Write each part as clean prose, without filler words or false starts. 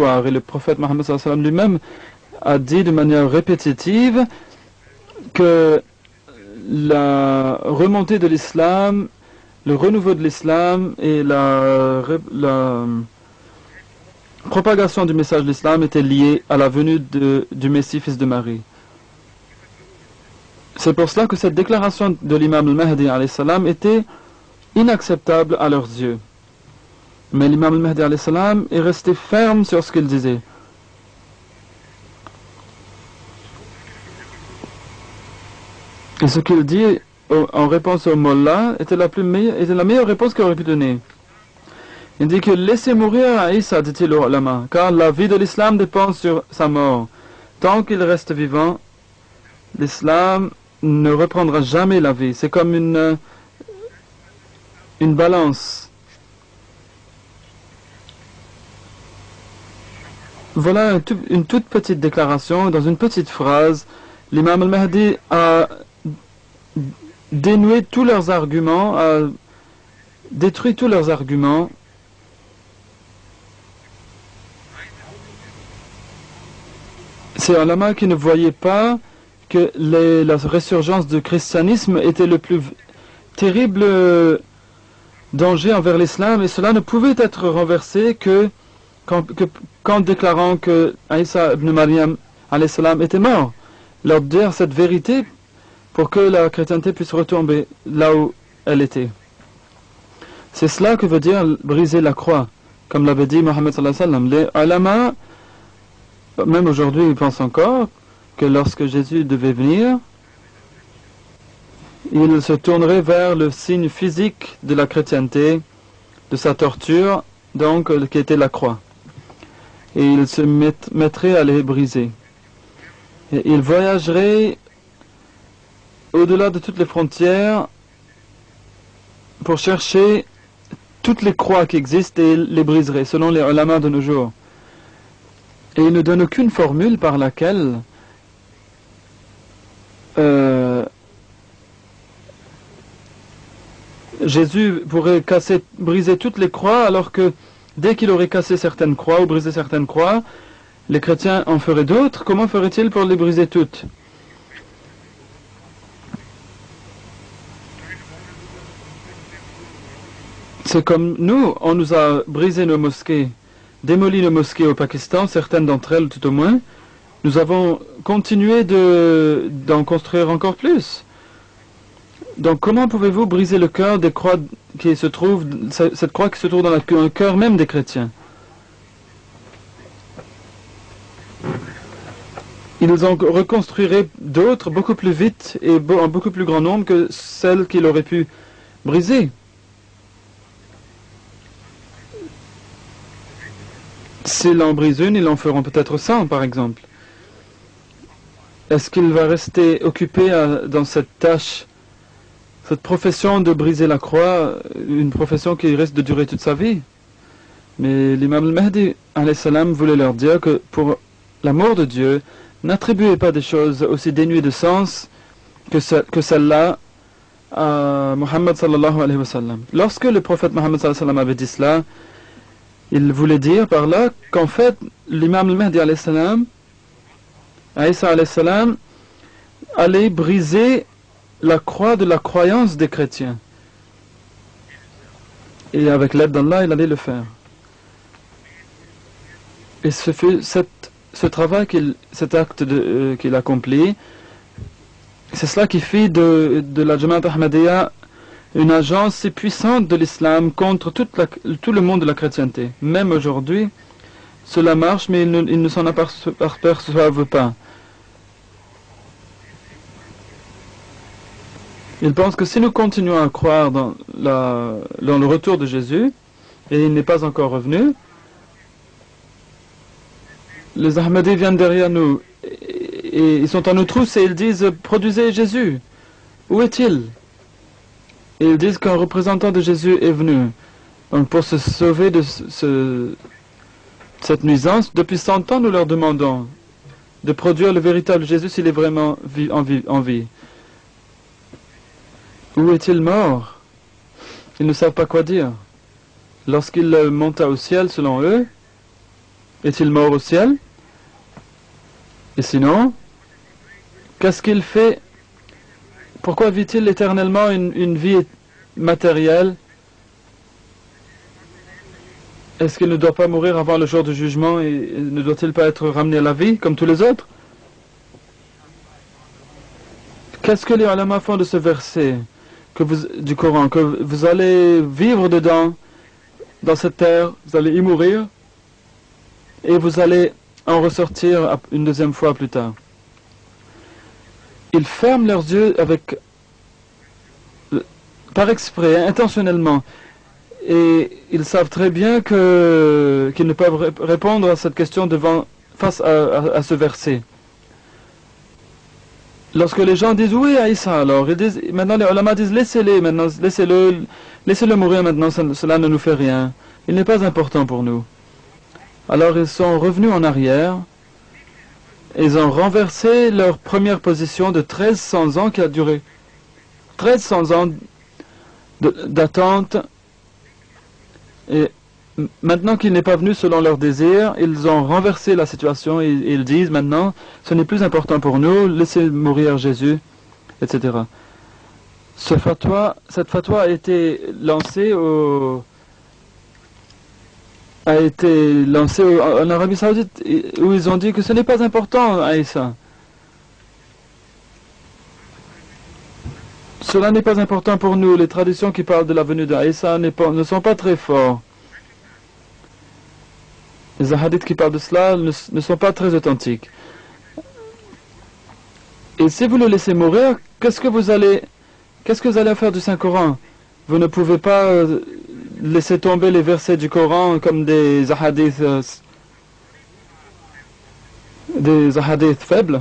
espoir. Et le prophète Mohammed sallallahu alayhi wa sallam lui-même a dit de manière répétitive que la remontée de l'islam, le renouveau de l'islam et la propagation du message de l'islam étaient liés à la venue du Messie, fils de Marie. C'est pour cela que cette déclaration de l'imam al-Mahdi alayhi salam était inacceptable à leurs yeux. Mais l'imam al-Mahdi alayhi salam est resté ferme sur ce qu'il disait. Et ce qu'il dit en réponse au Mollah était la meilleure réponse qu'il aurait pu donner. Il dit que laissez mourir Aïssa, dit-il au ulama, car la vie de l'islam dépend sur sa mort. Tant qu'il reste vivant, l'islam ne reprendra jamais la vie. C'est comme une balance. Voilà une toute petite déclaration. Dans une petite phrase, l'imam al-Mahdi a dénoué tous leurs arguments, a détruit tous leurs arguments. C'est un ulama qui ne voyait pas que la résurgence du christianisme était le plus terrible danger envers l'islam, et cela ne pouvait être renversé qu'en déclarant que Aïssa ibn Maryam alayhi salam était mort. Leur dire cette vérité pour que la chrétienté puisse retomber là où elle était. C'est cela que veut dire briser la croix, comme l'avait dit Mohammed sallallahu alayhi wa sallam. Les ulama, même aujourd'hui, ils pensent encore que lorsque Jésus devait venir, il se tournerait vers le signe physique de la chrétienté, de sa torture, donc qui était la croix. Et il se mettrait à les briser. Et il voyagerait au-delà de toutes les frontières pour chercher toutes les croix qui existent et les briserait, selon les ulama de nos jours. Et il ne donne aucune formule par laquelle Jésus pourrait briser toutes les croix, alors que dès qu'il aurait cassé certaines croix ou brisé certaines croix, les chrétiens en feraient d'autres. Comment ferait-il pour les briser toutes? C'est comme nous, on nous a brisé nos mosquées, démoli nos mosquées au Pakistan, certaines d'entre elles tout au moins. Nous avons continué d'en construire encore plus. Donc comment pouvez-vous briser le cœur des croix qui se trouvent, cette croix qui se trouve dans le cœur même des chrétiens? Ils en reconstruiraient d'autres beaucoup plus vite et en beaucoup plus grand nombre que celles qu'il aurait pu briser. S'ils en brisent une, ils en feront peut-être 100 par exemple. Est-ce qu'il va rester occupé dans cette tâche, cette profession de briser la croix, une profession qui risque de durer toute sa vie? Mais l'imam al-Mahdi alayhi salam voulait leur dire que pour l'amour de Dieu, n'attribuez pas des choses aussi dénuées de sens que celle-là à Muhammad sallallahu alayhi wa sallam. Lorsque le prophète Muhammad sallallahu alayhi wa sallam avait dit cela, il voulait dire par là qu'en fait l'imam al-Mahdi alayhi salam, Aïssa alayhi salam, allait briser la croix de la croyance des chrétiens. Et avec l'aide d'Allah, il allait le faire. Et ce fut ce travail, cet acte qu'il accomplit, c'est cela qui fait de la Jamaat Ahmadiyya une agence si puissante de l'islam contre tout le monde de la chrétienté. Même aujourd'hui, cela marche, mais ils ne s'en aperçoivent pas. Ils pensent que si nous continuons à croire dans le retour de Jésus, et il n'est pas encore revenu, les Ahmadis viennent derrière nous, et ils sont en nous tous et ils disent « Produisez Jésus, où est-il » Et ils disent qu'un représentant de Jésus est venu. Donc pour se sauver de cette nuisance, depuis 100 ans nous leur demandons de produire le véritable Jésus s'il est vraiment en vie. Où est-il mort? Ils ne savent pas quoi dire. Lorsqu'il monta au ciel, selon eux, Est-il mort au ciel? Et sinon, qu'est-ce qu'il fait? Pourquoi vit-il éternellement une vie matérielle? Est-ce qu'il ne doit pas mourir avant le jour du jugement et ne doit-il pas être ramené à la vie comme tous les autres? Qu'est-ce que les ulama font de ce verset du Coran, que vous allez vivre dedans, dans cette terre, vous allez y mourir, et vous allez en ressortir une deuxième fois plus tard? Ils ferment leurs yeux par exprès, intentionnellement, et ils savent très bien qu'ils ne peuvent répondre à cette question face à ce verset. Lorsque les gens disent oui à Isa, alors maintenant les ulama disent laissez-le maintenant, laissez-le mourir maintenant, cela ne nous fait rien, il n'est pas important pour nous. Alors ils sont revenus en arrière, ils ont renversé leur première position de 1300 ans qui a duré 1300 ans d'attente, et maintenant qu'il n'est pas venu selon leur désir, ils ont renversé la situation et ils disent maintenant, ce n'est plus important pour nous, laissez mourir Jésus, etc. Cette fatwa a été lancée en Arabie Saoudite, où ils ont dit que ce n'est pas important à Isa. Cela n'est pas important pour nous. Les traditions qui parlent de la venue d'Aïssa ne sont pas très fortes. Les hadiths qui parlent de cela ne sont pas très authentiques. Et si vous le laissez mourir, qu'est-ce que vous allez faire du Saint-Coran? Vous ne pouvez pas laisser tomber les versets du Coran comme des hadiths faibles.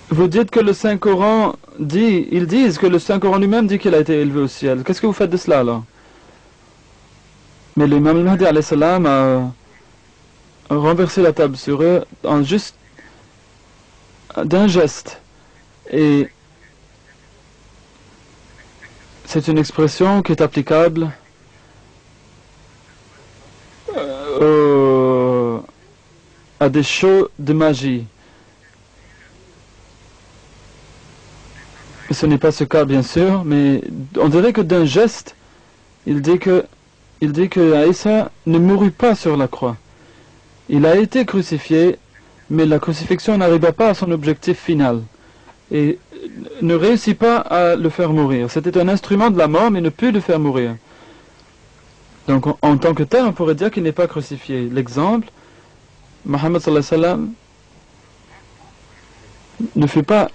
Vous dites que le Saint-Coran ils disent que le Saint-Coran lui-même dit qu'il a été élevé au ciel. Qu'est-ce que vous faites de cela alors? Mais l'imam al-Mahdi alayhi salam a renversé la table sur eux d'un geste. Et c'est une expression qui est applicable à des shows de magie. Ce n'est pas ce cas bien sûr, mais on dirait que d'un geste, il dit que Aïssa ne mourut pas sur la croix. Il a été crucifié, mais la crucifixion n'arriva pas à son objectif final et ne réussit pas à le faire mourir. C'était un instrument de la mort, mais ne put le faire mourir. Donc en tant que tel, on pourrait dire qu'il n'est pas crucifié. L'exemple, Mohammed sallallahu alayhi wa sallam ne fut pas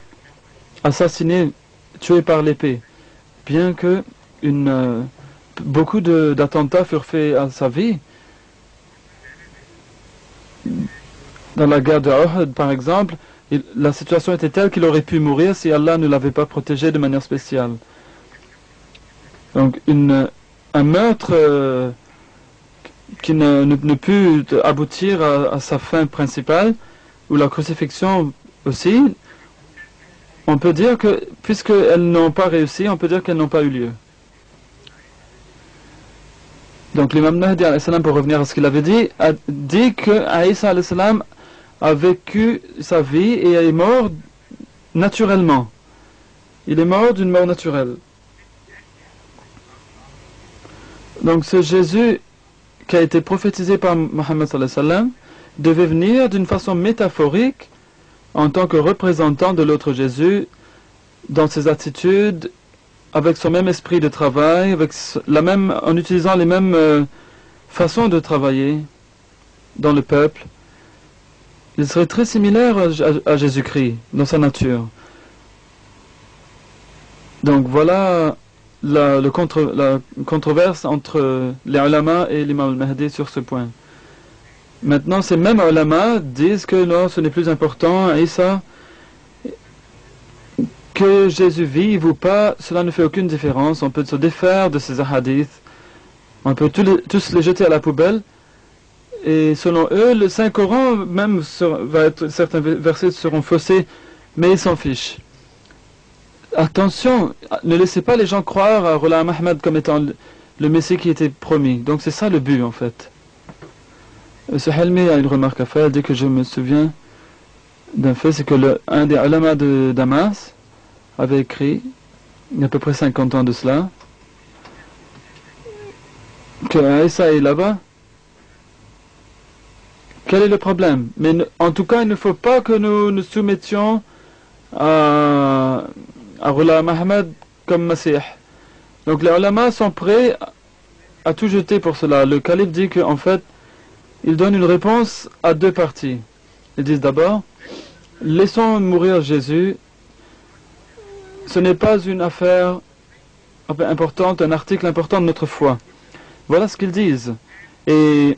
assassiné, tué par l'épée, bien que beaucoup d'attentats furent faits à sa vie. Dans la guerre de Uhud, par exemple, la situation était telle qu'il aurait pu mourir si Allah ne l'avait pas protégé de manière spéciale. Donc un meurtre qui ne put aboutir à sa fin principale, ou la crucifixion aussi, on peut dire que, puisqu'elles n'ont pas réussi, on peut dire qu'elles n'ont pas eu lieu. Donc l'imam Mahdi, pour revenir à ce qu'il avait dit, a dit que Aïssa a vécu sa vie et est mort naturellement. Il est mort d'une mort naturelle. Donc ce Jésus qui a été prophétisé par Mohammed devait venir d'une façon métaphorique en tant que représentant de l'autre Jésus, dans ses attitudes, avec son même esprit de travail, en utilisant les mêmes façons de travailler dans le peuple. Il serait très similaire à Jésus-Christ dans sa nature. Donc voilà la controverse entre les ulama et l'imam al-Mahdi sur ce point. Maintenant, ces mêmes ulama disent que non, ce n'est plus important, Isa, que Jésus vive ou pas, cela ne fait aucune différence. On peut se défaire de ces hadiths, on peut tous les jeter à la poubelle. Et selon eux, le Saint-Coran, même certains versets seront faussés, mais ils s'en fichent. Attention, ne laissez pas les gens croire à Ghulam Ahmad comme étant le Messie qui était promis. Donc c'est ça le but en fait. Ce Helmi a une remarque à faire. Dès que je me souviens d'un fait, c'est que un des ulama de Damas avait écrit, il y a à peu près 50 ans de cela, que Isa est là-bas. Quel est le problème? Mais en tout cas, il ne faut pas que nous nous soumettions à Rullah Mohammed comme Messie. Donc les ulama sont prêts à tout jeter pour cela. Le calife dit qu'en fait, il donne une réponse à deux parties. Ils disent d'abord, laissons mourir Jésus. Ce n'est pas une affaire importante, un article important de notre foi. Voilà ce qu'ils disent. Et